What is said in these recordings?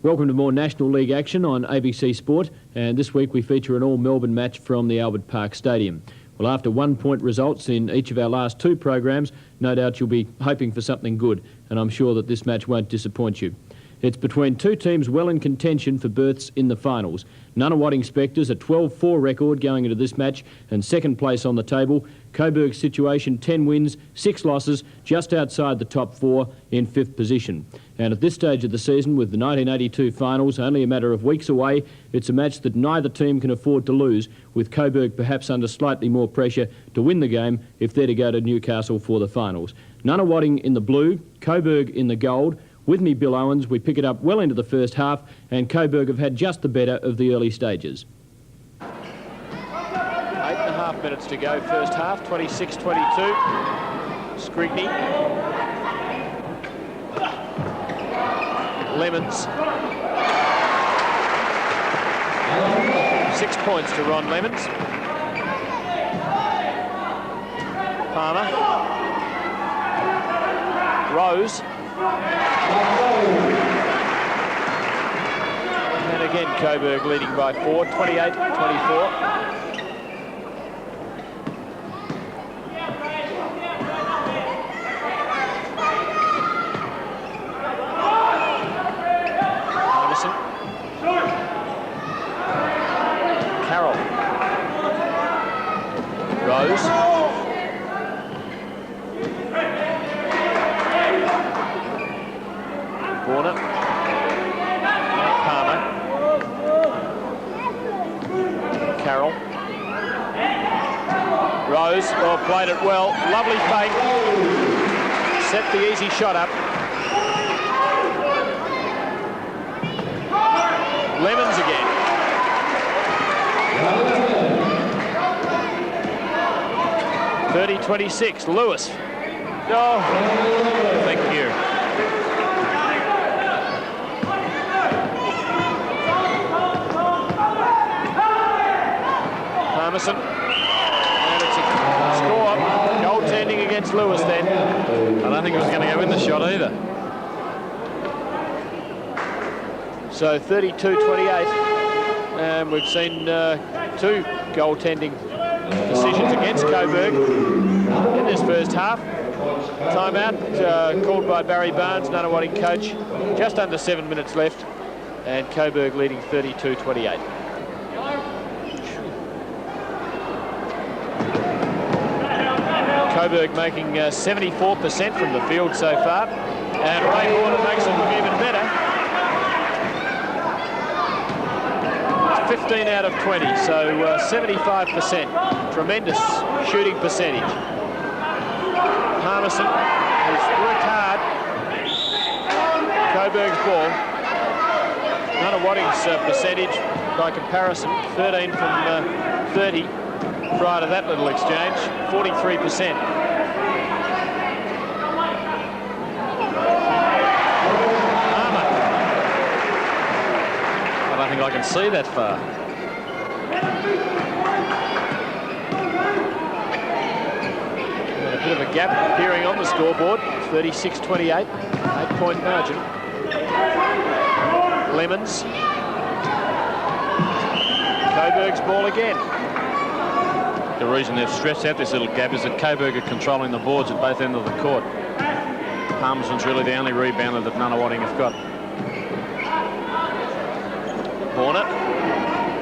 Welcome to more National League action on ABC Sport, and this week we feature an all-Melbourne match from the Albert Park Stadium. Well, after 1-point results in each of our last two programs, no doubt you'll be hoping for something good, and I'm sure that this match won't disappoint you. It's between two teams well in contention for berths in the finals. Nunawading Spectres a 12-4 record going into this match and second place on the table. Coburg's situation 10 wins, 6 losses, just outside the top 4 in 5th position. And at this stage of the season, with the 1982 finals only a matter of weeks away, it's a match that neither team can afford to lose, with Coburg perhaps under slightly more pressure to win the game if they're to go to Newcastle for the finals. Nunawading in the blue, Coburg in the gold. With me, Bill Owens. We pick it up well into the first half, and Coburg have had just the better of the early stages. 8.5 minutes to go, first half, 26-22. Scrigney. Lemons. 6 points to Ron Lemons. Palmer. Rose. And again, Coburg leading by 4, 28-24. Anderson. Carroll. Rose. Warner. Palmer. Carroll. Rose, oh, played it well. Lovely fake. Set the easy shot up. Lemons again. (30-26). Lewis. Oh, thank you. Emerson. And it's a score. Goaltending against Lewis then. I don't think it was going to go in the shot either. So 32-28. And we've seen 2 goaltending decisions against Coburg in this first half. Timeout called by Barry Barnes, Nunawading coach. Just under 7 minutes left. And Coburg leading 32-28. Coburg making 74% from the field so far, and Ray Warner makes it look even better. It's 15 out of 20, so 75%. Tremendous shooting percentage. Harmison has worked hard. Coburg's ball. Nunawading's percentage, by comparison, 13 from 30. Prior to that little exchange, 43%. Palmer. I don't think I can see that far. And a bit of a gap appearing on the scoreboard. 36-28, 8-point margin. Lemons. Coburg's ball again. The reason they've stretched out this little gap is that Coburg are controlling the boards at both ends of the court. Palmerson's really the only rebounder that Nunawading have got. Warner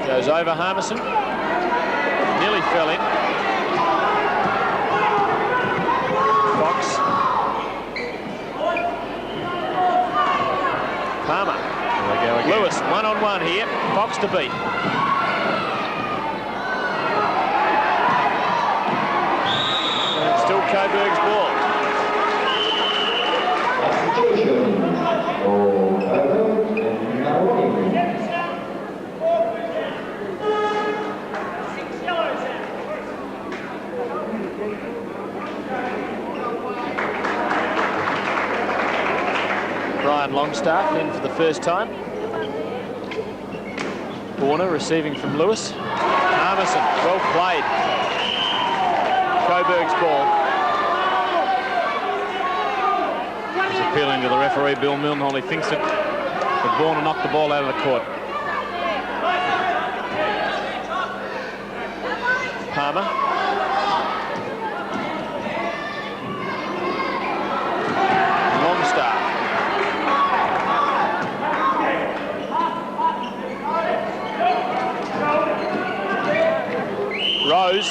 goes over Harmison. Nearly fell in. Fox. Palmer. There we go again. Lewis, one-on-one here. Fox to beat. Still Coburg's ball. Brian Longstaff in for the first time. Warner receiving from Lewis. Armisen, well played. Coburg's ball. He's appealing to the referee, Bill Milne. He thinks that But Warner knocked the ball out of the court. Palmer. Longstaff. Rose.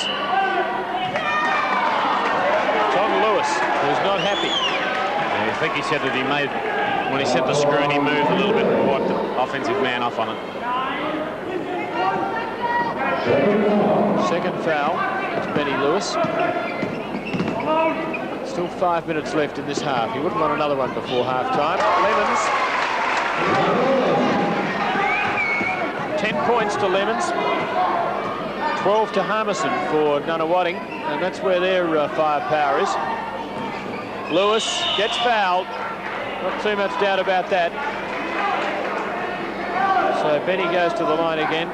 Tom Lewis, who's not happy. Yeah, I think he said that he made, when he set the screen, he moved a little bit and wiped the offensive man off on it. Second foul. It's Benny Lewis. Still 5 minutes left in this half. He wouldn't want another one before half-time. Lemons. 10 points to Lemons. 12 to Harmison for Nunawading, and that's where their firepower is. Lewis gets fouled. Not too much doubt about that. So Benny goes to the line again.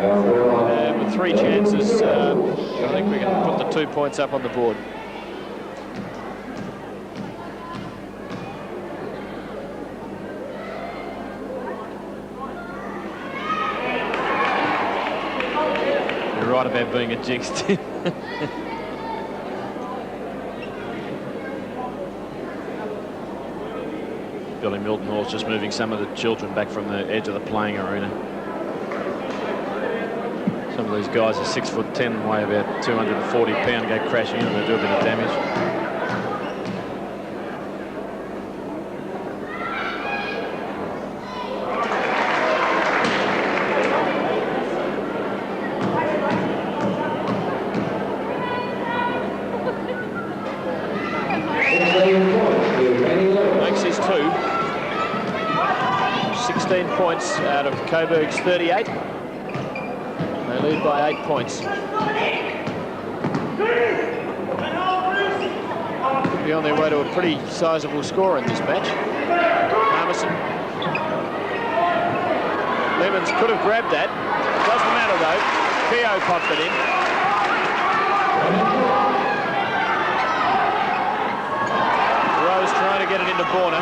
And with 3 chances, I think we can put the 2 points up on the board. You're right about being a jinx. Billy Milton Hall's just moving some of the children back from the edge of the playing arena. Some of these guys are 6'10", weigh about 240 pounds, go crashing in and they do a bit of damage. Makes his 2. 16 points out of Coburg's 38. They lead by 8 points. Could be on their way to a pretty sizable score in this match. Harmison. Lemons could have grabbed that. Doesn't matter though. Keogh popped it in. Rose trying to get it into Borner.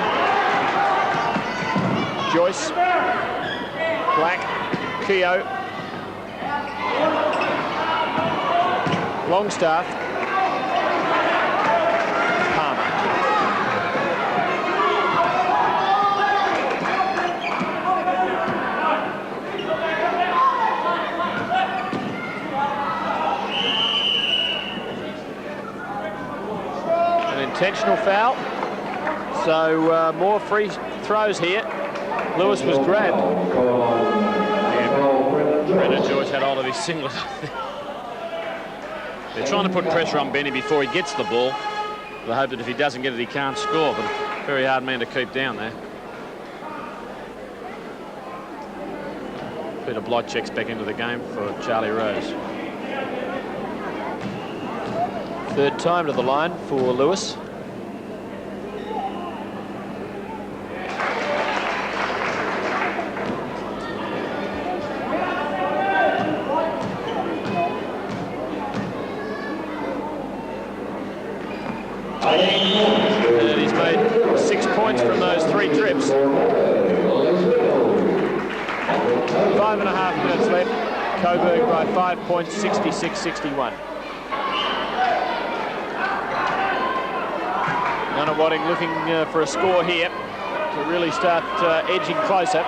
Joyce. Black. Keogh. Longstaff. Palmer. An intentional foul. So more free throws here. Lewis was grabbed. Yeah, Brendan Joyce had hold of his singlet. They're trying to put pressure on Benny before he gets the ball. They hope that if he doesn't get it, he can't score, but very hard man to keep down there. Peter Blight checks back into the game for Charlie Rose. Third time to the line for Lewis. And he's made 6 points from those 3 trips. 5.5 minutes left. Coburg by 5 points, 66-61. Nunawading looking for a score here to really start edging closer.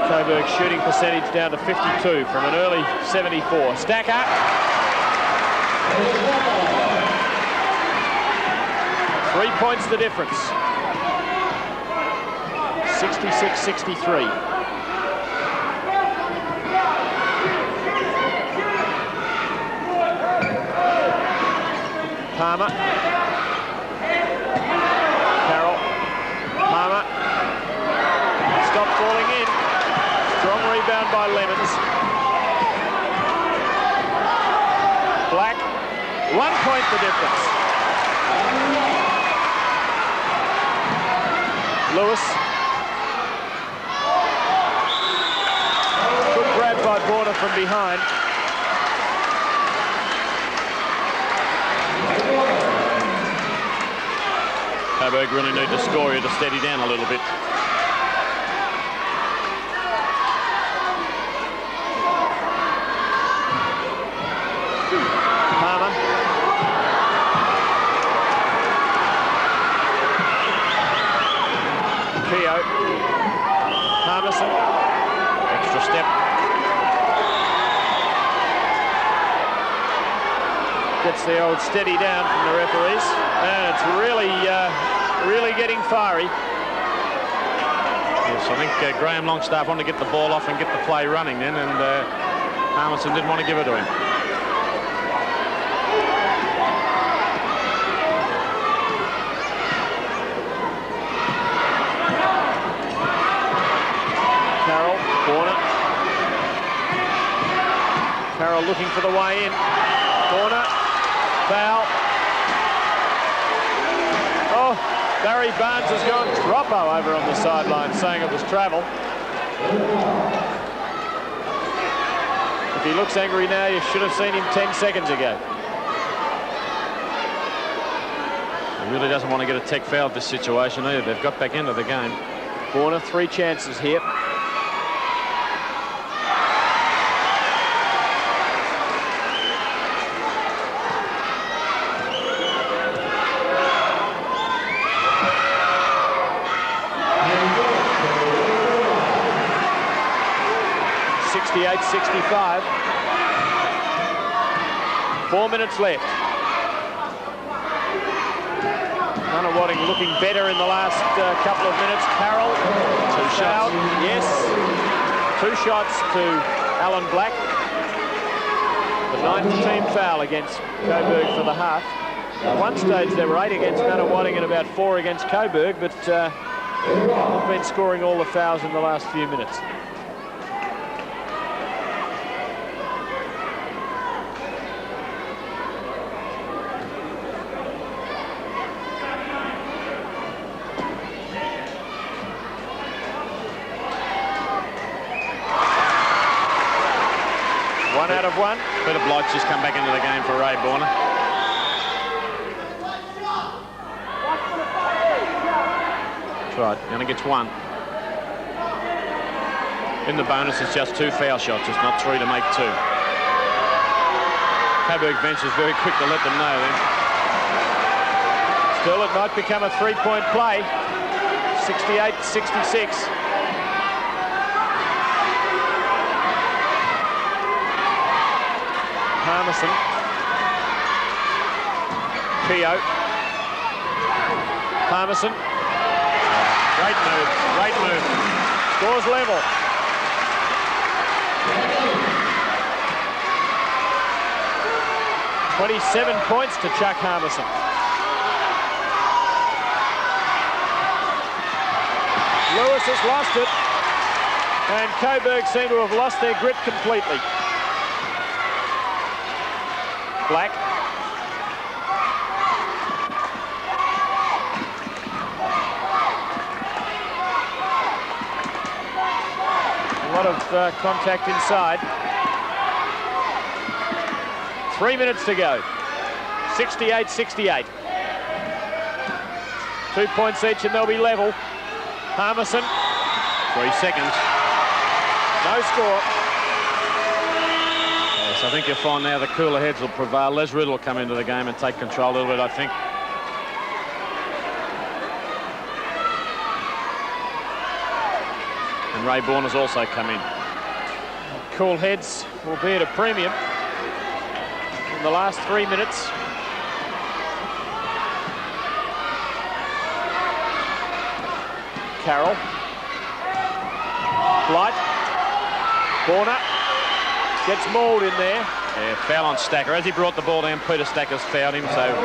Coburg shooting percentage down to 52 from an early 74. Stacker. 3 points the difference. 66-63. Palmer. Carroll. Palmer. Stop falling in. Strong rebound by Lemons. Black. 1 point the difference. Lewis. Good grab by Border from behind. Coburg really need to score here to steady down a little bit. Palmer. Keogh. Harmison. Extra step. Gets the old steady down from the referees, and it's really getting fiery. Yes, I think Graham Longstaff wanted to get the ball off and get the play running then, and Harmison didn't want to give it to him. Carroll, corner. Carroll looking for the way in. Corner. Foul. Oh, Barry Barnes has gone Troppo over on the sideline, saying it was travel. If he looks angry now, you should have seen him 10 seconds ago. He really doesn't want to get a tech foul at this situation either. They've got back into the game. Corner, 3 chances here. .65. 4 minutes left. Nunawading looking better in the last couple of minutes. Carroll, 2 shots. Yes, 2 shots to Alan Black. The 9th team foul against Coburg for the half. At one stage there were 8 against Nunawading and about 4 against Coburg, but they've been scoring all the fouls in the last few minutes. Out of 1. Peter Blight's just come back into the game for Ray Borner. That's right, he only gets 1. In the bonus, it's just 2 foul shots. It's not 3 to make 2. Coburg bench is very quick to let them know then. Still, it might become a 3-point play. 68-66. Harmison. Keogh. Harmison. Great move, great move. Scores level. .27 points to Chuck Harmison. Lewis has lost it, and Coburg seem to have lost their grit completely. Black. A lot of contact inside. 3 minutes to go. 68-68. 2 points each and they'll be level. Harmison. 3 seconds. No score. Yes, I think you'll find now the cooler heads will prevail. Les Riddle will come into the game and take control a little bit, I think. And Ray Borner's also come in. Cool heads will be at a premium in the last 3 minutes. Carroll. Blight. Borner. Gets mauled in there. Yeah, foul on Stacker. As he brought the ball down, Peter Stacker's fouled him, so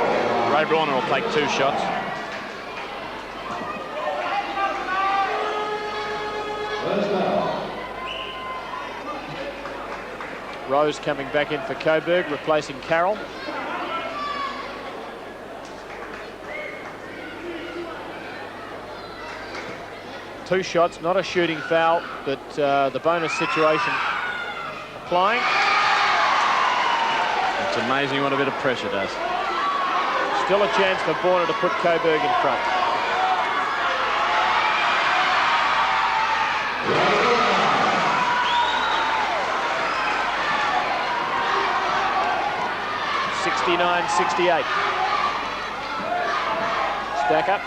Ray Borner will take 2 shots. Rose coming back in for Coburg, replacing Carroll. Two shots, not a shooting foul, but the bonus situation applying. It's amazing what a bit of pressure does. Still a chance for Borner to put Coburg in front. 69-68. Stack up.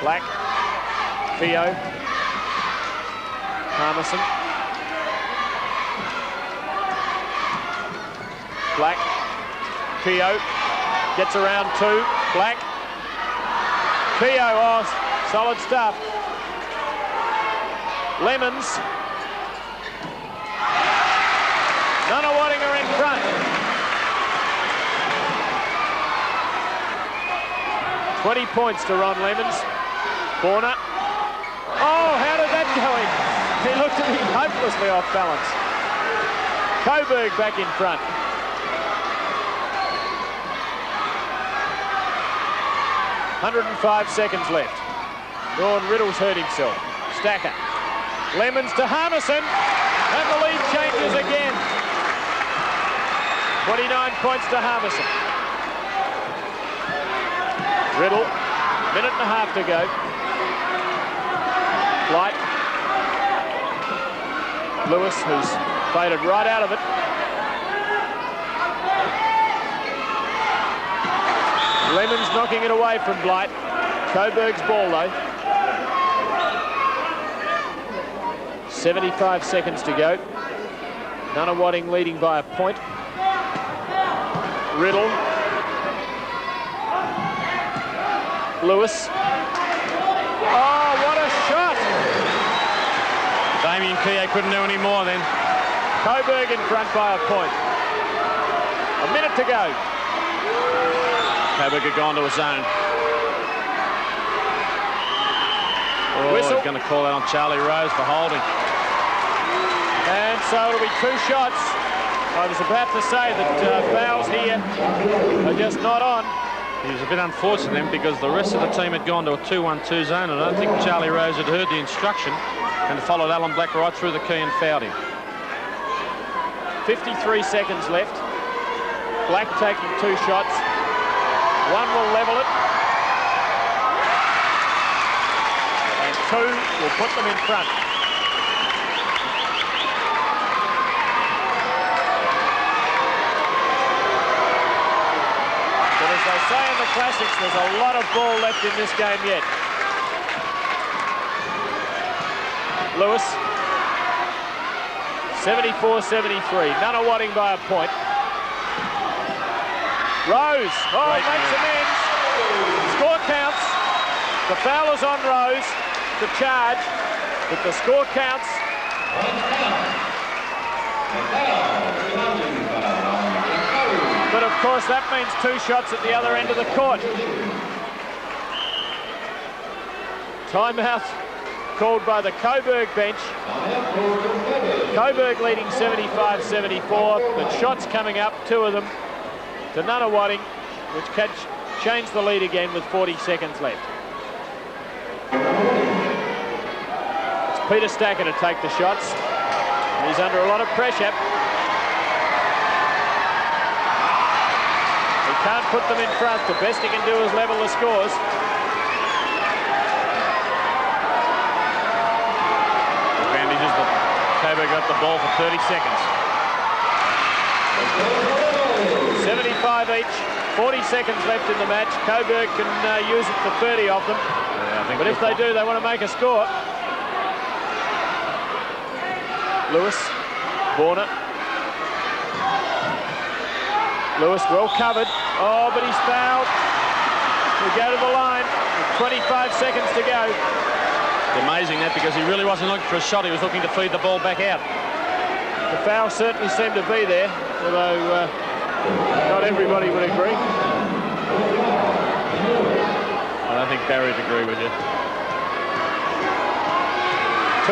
Black. Theo. Harmison. Black. Theo. Gets around 2. Black. Theo. Oh, solid stuff. Lemons. Nunawading are in front. 20 points to Ron Lemons. Corner. Oh, how did that go in? He looked to be hopelessly off balance. Coburg back in front. .105 seconds left. Dawn Riddle's hurt himself. Stacker. Lemons to Harmison. And the lead changes again. 29 points to Harmison. Riddle. Minute and a half to go. Light. Lewis, who's faded right out of it. Lemons knocking it away from Blight. Coburg's ball, though. 75 seconds to go. Nunawading leading by a point. Riddle. Lewis. Oh, what a shot! Damien Keogh couldn't do any more then. Coburg in front by a point. A minute to go. Coburg had gone to a zone. Oh, Whistle. He's going to call out on Charlie Rose for holding. And so it'll be 2 shots. I was about to say that fouls here are just not on. He was a bit unfortunate then because the rest of the team had gone to a 2-1-2 zone, and I don't think Charlie Rose had heard the instruction and followed Alan Black right through the key and fouled him. 53 seconds left. Black taking 2 shots. One will level it. And 2 will put them in front. But as they say in the classics, there's a lot of ball left in this game yet. Lewis. 74-73. Nunawading by a point. Rose. Oh, makes amends. Score counts. The foul is on Rose. The charge. But the score counts. But of course that means 2 shots at the other end of the court. Timeout called by the Coburg bench. Coburg leading 75-74, but shots coming up, 2 of them to Nunawading, which changed the lead again with 40 seconds left. It's Peter Stacker to take the shots. He's under a lot of pressure. He can't put them in front. The best he can do is level the scores. Advantage is that Coburg got the ball for 30 seconds. 75 each, 40 seconds left in the match. Coburg can use it for 30 of them. Yeah, I think but if they do, they want to make a score. Lewis, Warner. Lewis well covered. Oh, but he's fouled. We go to the line with 25 seconds to go. It's amazing that because he really wasn't looking for a shot. He was looking to feed the ball back out. The foul certainly seemed to be there, although not everybody would agree. I don't think Barry would agree with you.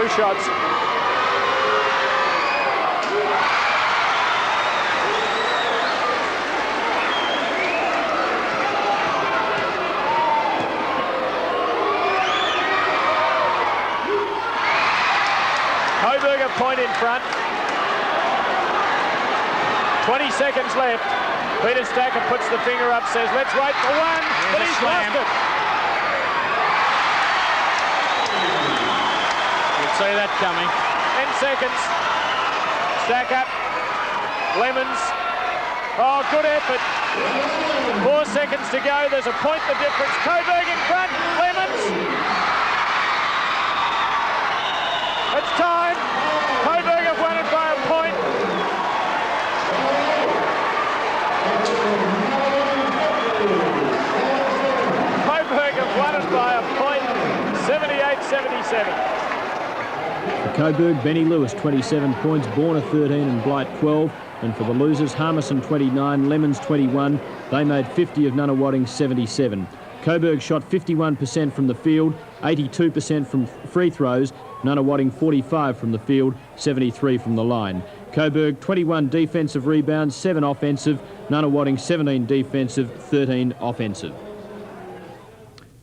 2 shots. Coburg a point in front. 20 seconds left. Peter Stacker puts the finger up, says, let's wait for 1, but he's lost it. You'd see that coming. 10 seconds. Stacker, Lemons, Oh, good effort. 4 seconds to go. There's a point the difference. Coburg in front. Lemons. It's time. Coburg have won it by a point. Coburg have won it by a point. 78-77. For Coburg, Benny Lewis 27 points, Borner 13 and Blight 12. And for the losers, Harmison 29, Lemons 21. They made 50 of Nunawading 77. Coburg shot 51% from the field, 82% from free throws. Nunawading 45 from the field, 73 from the line. Coburg 21 defensive rebounds, 7 offensive. Nunawading 17 defensive, 13 offensive.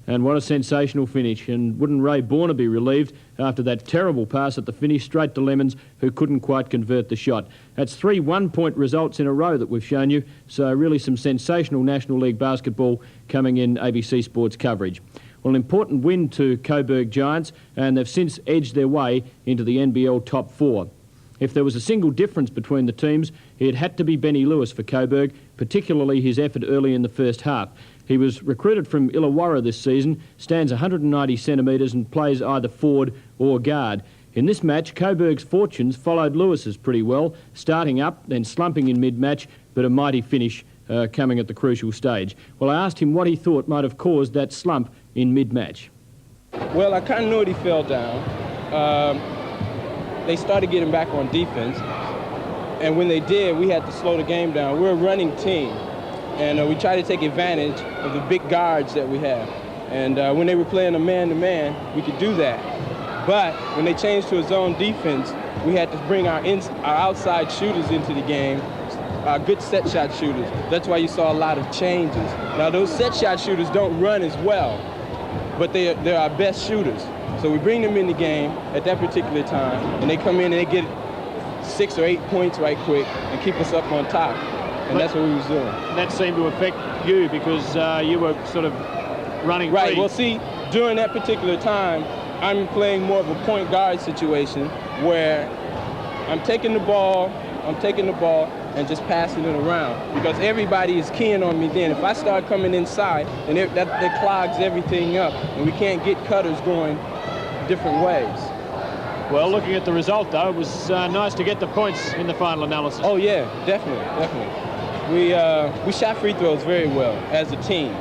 And what a sensational finish. And wouldn't Ray Borner be relieved after that terrible pass at the finish straight to Lemons, who couldn't quite convert the shot. That's 3 one-point results in a row that we've shown you. So really some sensational National League basketball coming in ABC Sports coverage. Well, an important win to Coburg Giants, and they've since edged their way into the NBL top 4. If there was a single difference between the teams, it had to be Benny Lewis for Coburg, particularly his effort early in the first half. He was recruited from Illawarra this season, stands 190 centimetres and plays either forward or guard. In this match, Coburg's fortunes followed Lewis's pretty well, starting up, then slumping in mid-match, but a mighty finish coming at the crucial stage. Well, I asked him what he thought might have caused that slump in mid-match. Well, I kind of knew he fell down. They started getting back on defense, and when they did, we had to slow the game down. We're a running team, and we try to take advantage of the big guards that we have. And when they were playing a man-to-man, we could do that. But when they changed to a zone defense, we had to bring our outside shooters into the game, our good set shot shooters. That's why you saw a lot of changes. Now, those set shot shooters don't run as well, but they're our best shooters. So we bring them in the game at that particular time, and they come in and they get 6 or 8 points right quick and keep us up on top. And that's what we was doing. That seemed to affect you because you were sort of running right. free. Well, see, during that particular time, I'm playing more of a point guard situation where I'm taking the ball and just passing it around because everybody is keying on me then. If I start coming inside, and that clogs everything up, and we can't get cutters going different ways. Well, looking at the result, though, it was nice to get the points in the final analysis. Oh, yeah, definitely. We shot free throws very well as a team.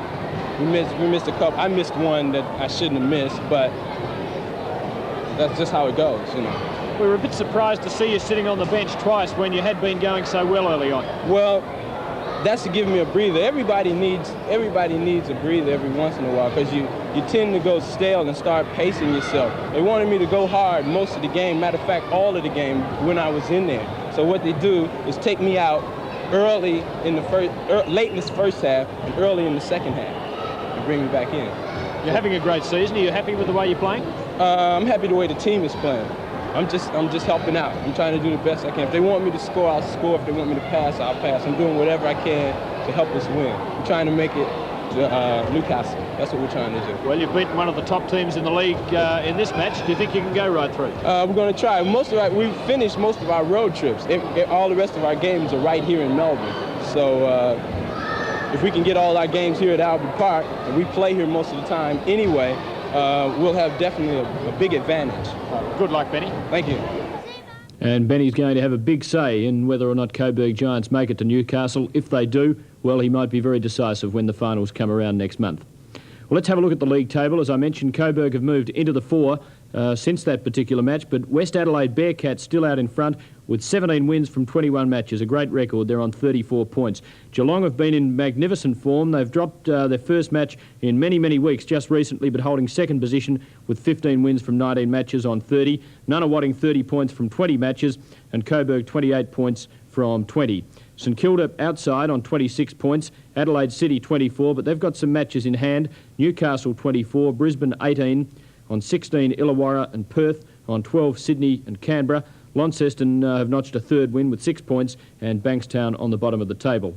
We missed a couple. I missed one that I shouldn't have missed, but that's just how it goes, you know. We were a bit surprised to see you sitting on the bench twice when you had been going so well early on. Well, that's to give me a breather. Everybody needs a breather every once in a while because you tend to go stale and start pacing yourself. They wanted me to go hard most of the game, matter of fact, all of the game when I was in there. So what they do is take me out early in the late in the first half and early in the second half and bring me back in. You're having a great season. Are you happy with the way you're playing? I'm happy the way the team is playing. I'm just helping out. I'm trying to do the best I can. If they want me to score, I'll score. If they want me to pass, I'll pass. I'm doing whatever I can to help us win. We're trying to make it to Newcastle. That's what we're trying to do. Well, you've beaten one of the top teams in the league in this match. Do you think you can go right through? We're going to try. We've finished most of our road trips. All the rest of our games are right here in Melbourne. So if we can get all our games here at Albert Park, and we play here most of the time anyway, we'll have definitely a big advantage. Good luck, Benny. Thank you. And Benny's going to have a big say in whether or not Coburg Giants make it to Newcastle. If they do, well, he might be very decisive when the finals come around next month. Well, let's have a look at the league table. As I mentioned, Coburg have moved into the 4 since that particular match, but West Adelaide Bearcats still out in front with 17 wins from 21 matches, a great record. They're on 34 points. Geelong have been in magnificent form. They've dropped their first match in many, many weeks just recently, but holding second position with 15 wins from 19 matches on 30. Nunawading 30 points from 20 matches, and Coburg 28 points from 20. St Kilda outside on 26 points, Adelaide City 24, but they've got some matches in hand. Newcastle 24, Brisbane 18, on 16 Illawarra and Perth, on 12 Sydney and Canberra. Launceston have notched a third win with 6 points, and Bankstown on the bottom of the table.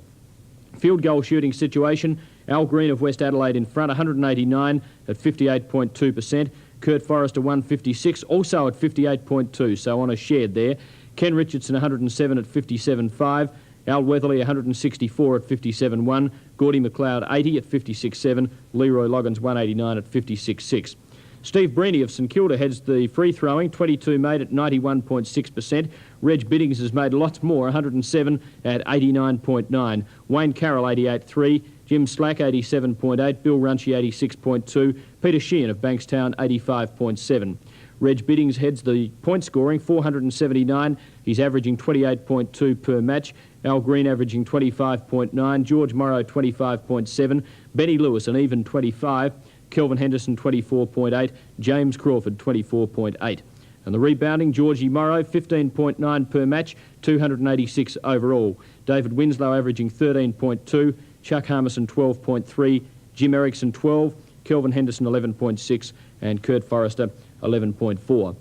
Field goal shooting situation, Al Green of West Adelaide in front, 189 at 58.2%. Kurt Forrester 156, also at 58.2, so on a shared there. Ken Richardson 107 at 57.5. Al Weatherly 164 at 57.1. Gordy McLeod 80 at 56.7. Leroy Loggins 189 at 56.6. Steve Breeny of St Kilda heads the free throwing, 22 made at 91.6%. Reg Biddings has made lots more, 107 at 89.9. Wayne Carroll 88.3. Jim Slack 87.8. Bill Runchy 86.2. Peter Sheehan of Bankstown 85.7. Reg Biddings heads the point scoring, 479. He's averaging 28.2 per match. Al Green averaging 25.9. George Morrow 25.7. Benny Lewis an even 25. Kelvin Henderson 24.8. James Crawford 24.8. And the rebounding, Georgie Morrow 15.9 per match, 286 overall. David Winslow averaging 13.2. Chuck Harmison 12.3. Jim Erickson 12. Kelvin Henderson 11.6. And Kurt Forrester 11.4.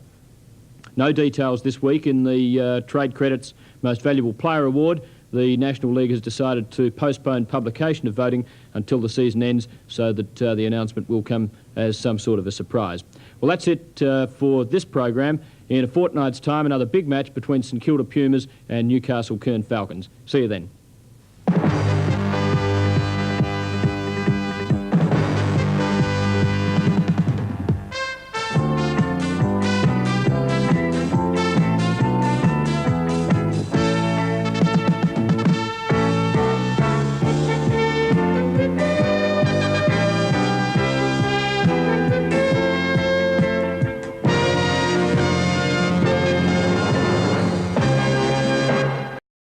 No details this week in the Trade Credits Most Valuable Player Award. The National League has decided to postpone publication of voting until the season ends, so that the announcement will come as some sort of a surprise. Well, that's it for this program. In a fortnight's time, another big match between St Kilda Pumas and Newcastle Kern Falcons. See you then.